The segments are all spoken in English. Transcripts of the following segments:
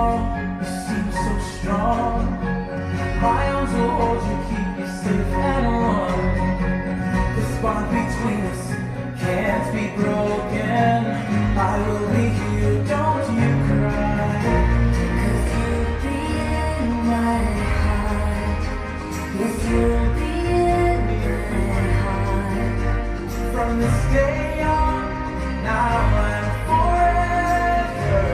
all, you seem so strong. My arms will hold you, keep you safe and warm. The bond between us can't be broken. I will be here, don't you cry. 'Cause you'll be in my heart. Yes, you'll be in my heart. From this day on, now and forevermore.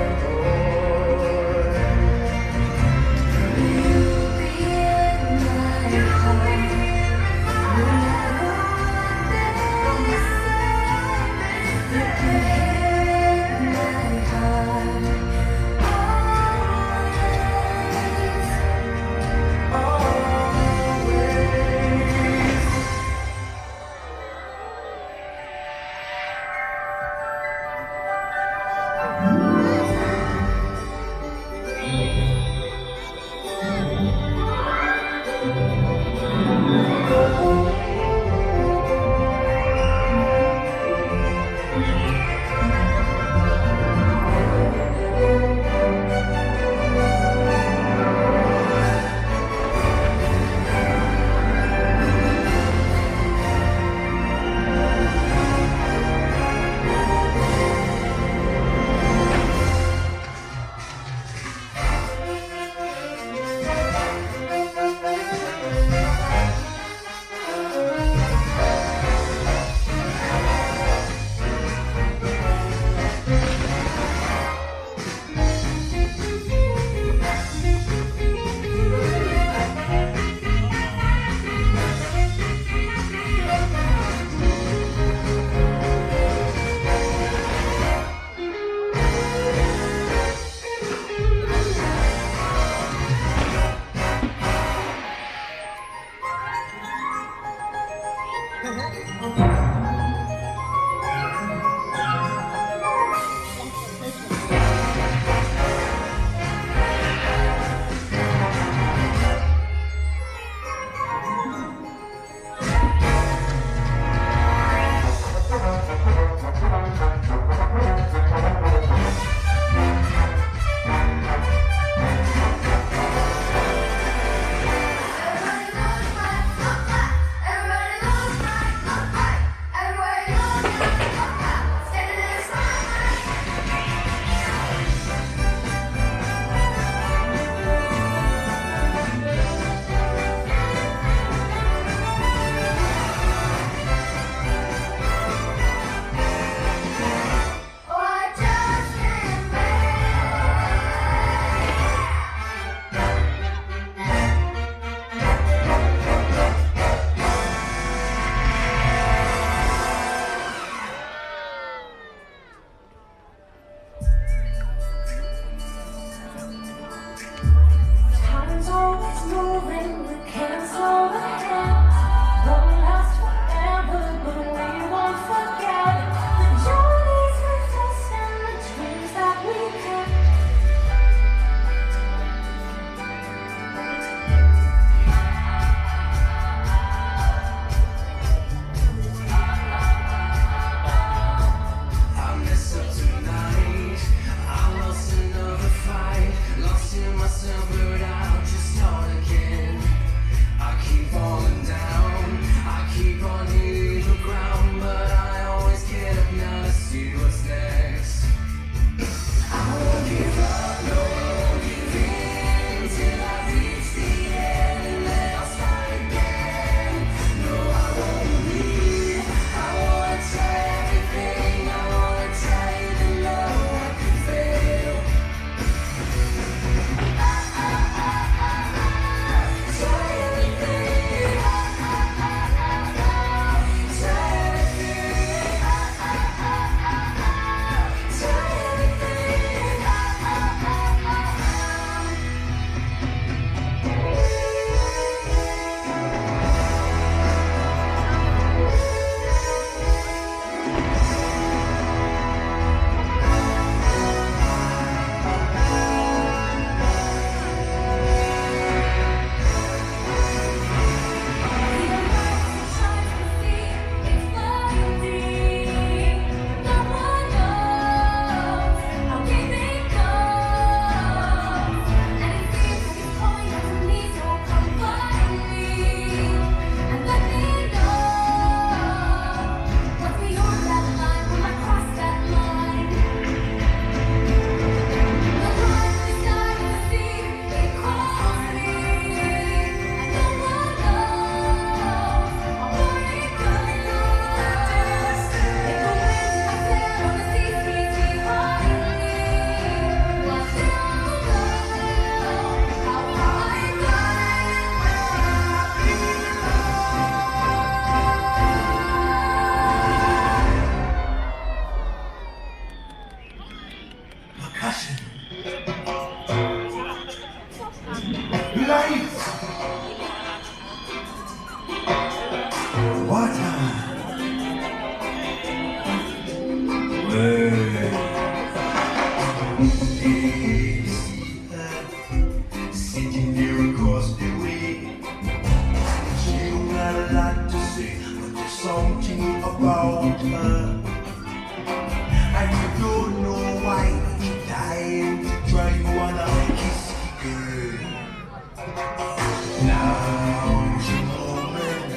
Now is your moment,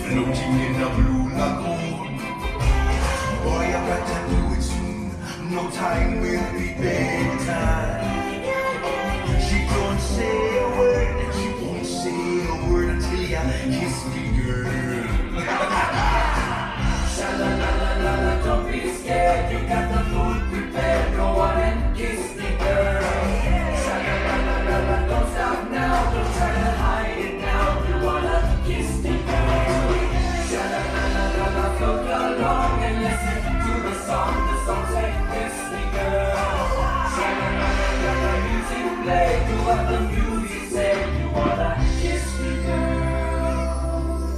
floating in a blue lagoon. Boy, I got to do it soon. No time will be bedtime. She don't say a word, she won't say a word until you kiss me, girl. Sha-la-la-la-la-la, don't be scared. You got the food prepared. Go on and kiss me, girl. Sha-la-la-la-la-la, don't stop now. Don't try to hide it now. You wanna kiss me, girl. Sha-la-la-la-la-la, float along and listen to the song. The song say, kiss me, girl. Sha-la-la-la-la-la, music play. Do what the music say. You wanna kiss me, girl.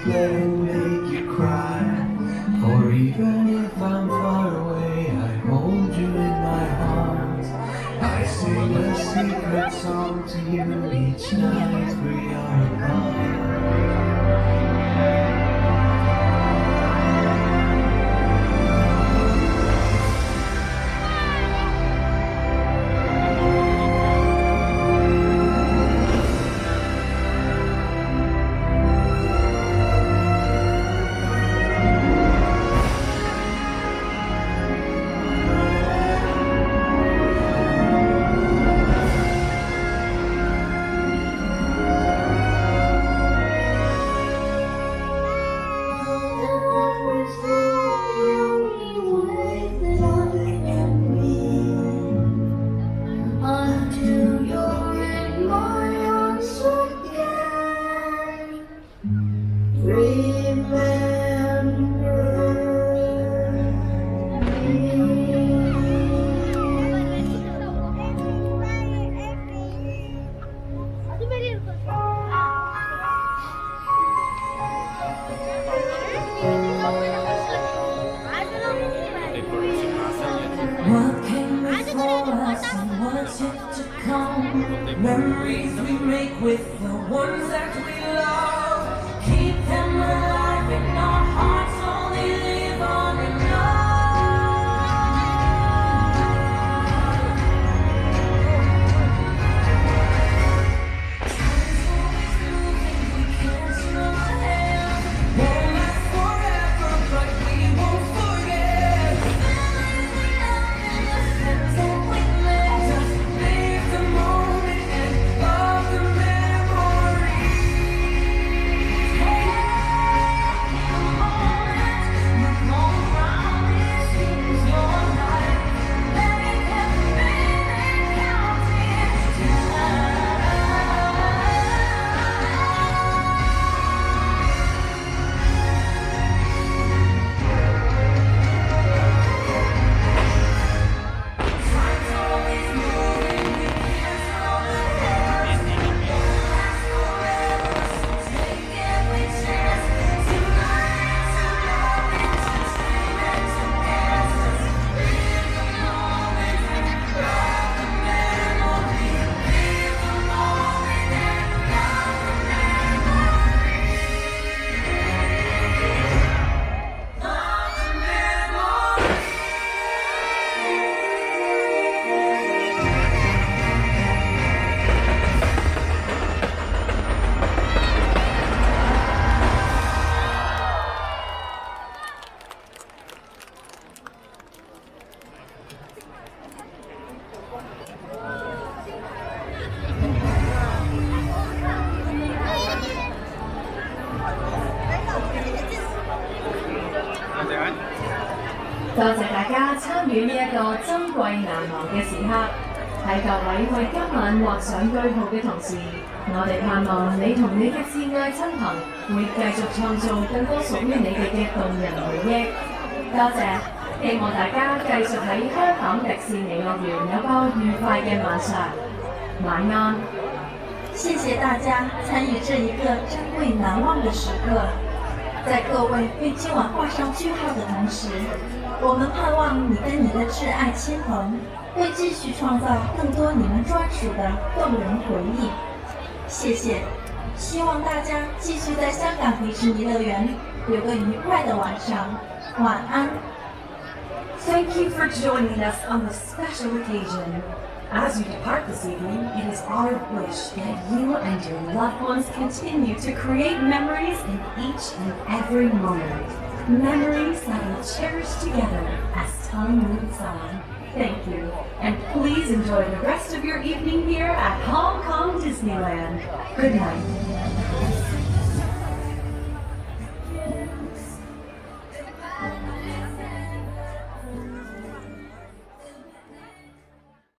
let it make you cry. For even if I'm far away, I hold you in my arms. I sing a secret song to you each night we are apart. Until you're in my arms again, What came before us and what's yet to come? Memories we make with the ones that we love. Keep them alive in our hearts, only live on and on. Time's always moving, we can't slow down. Won't last forever, but we won't forget. Just live the moment and love the memory. Look all around, this is your life. Let it have been counted tonight. Time's always moving, we can't slow down. Last forever, so take every chance to learn to love and to dream and to dance. Live the moment and love the memory. Live the moment and love the memory. Love the memory.阿謝安。多謝大家參與呢一個珍貴難忘嘅時刻。喺各位為今晚畫上句號嘅同時，我哋盼望你同你嘅摯愛親朋會繼續創造更多屬於你哋嘅動人回憶。多謝，希望大家繼續喺香港迪士尼樂園有個愉快嘅晚上。晚安。谢谢大家参與這一個珍貴難忘的時刻。在各位為今晚畫上句號的同時，我們盼望你跟你的摯愛親朋會繼續創造更多你們專屬的動人回憶。謝謝，希望大家繼續在香港迪士尼樂園有個愉快的晚上。晚安。Thank you for joining us on this special occasion. As you depart this evening, it is our wish that you and your loved ones continue to create memories in each and every moment. Memories that will cherish together as time moves on. Thank you, and please enjoy the rest of your evening here at Hong Kong Disneyland. Good night.